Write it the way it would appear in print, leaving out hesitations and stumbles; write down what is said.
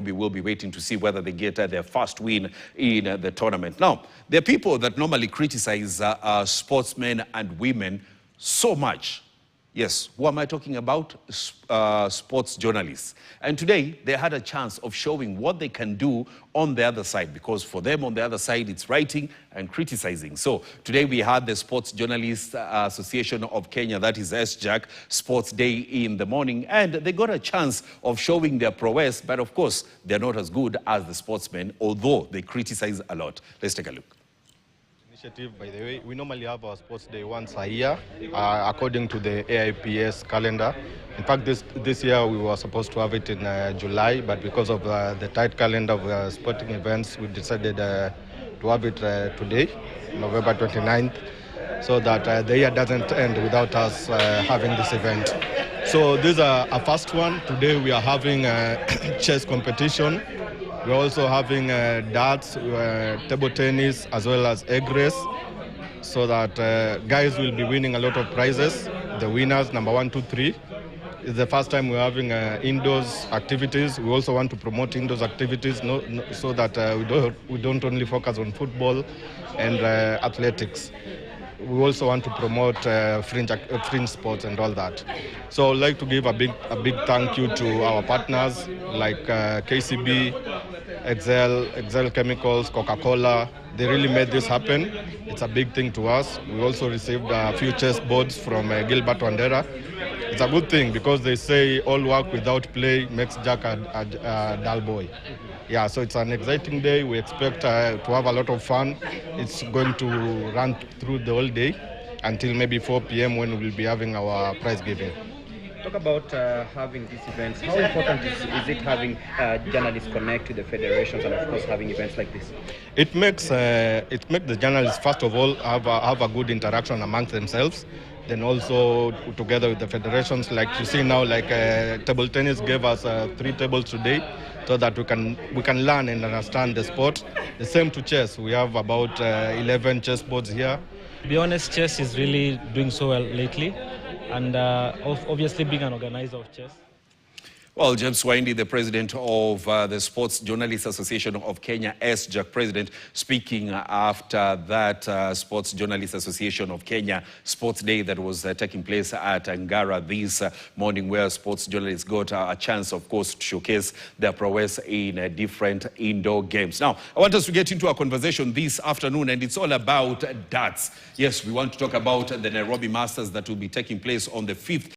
We will be waiting to see whether they get their first win in the tournament. Now, there are people that normally criticize sportsmen and women so much. Yes, who am I talking about? Sports journalists. And today, they had a chance of showing what they can do on the other side, because for them on the other side, it's writing and criticizing. So today we had the Sports Journalists Association of Kenya, that is SJAK Sports Day in the morning, and they got a chance of showing their prowess, but of course, they're not as good as the sportsmen, although they criticize a lot. Let's take a look. Initiative, by the way, we normally have our sports day once a year, according to the AIPS calendar. In fact, this year we were supposed to have it in July, but because of the tight calendar of sporting events, we decided to have it today, November 29th, so that the year doesn't end without us having this event. So this is a first one. Today we are having a chess competition. We're also having darts, table tennis, as well as egg race, so that guys will be winning a lot of prizes. The winners, number 1, 2, 3. It's the first time we're having indoors activities. We also want to promote indoors activities so that we don't only focus on football and athletics. We also want to promote fringe sports and all that. So I'd like to give a big thank you to our partners like KCB, Excel Chemicals, Coca-Cola. They really made this happen. It's a big thing to us. We also received a few chess boards from Gilbert Wandera. It's a good thing because they say all work without play makes Jack a dull boy. Yeah, so it's an exciting day. We expect to have a lot of fun. It's going to run through the whole day until maybe 4 p.m. when we'll be having our prize giving. Talk about having these events. How important is it having journalists connect to the federations and, of course, having events like this? It makes the journalists, first of all, have a good interaction amongst themselves. Then also together with the federations, like you see now, like table tennis gave us 3 tables today, so that we can learn and understand the sport. The same to chess. We have about 11 chess boards here. To be honest, chess is really doing so well lately, and obviously being an organizer of chess. Well, James Waindi, the president of the Sports Journalists Association of Kenya, SJAK president, speaking after that Sports Journalists Association of Kenya Sports Day that was taking place at Ngara this morning, where sports journalists got a chance, of course, to showcase their prowess in different indoor games. Now, I want us to get into a conversation this afternoon, and it's all about darts. Yes, we want to talk about the Nairobi Masters that will be taking place on the 5th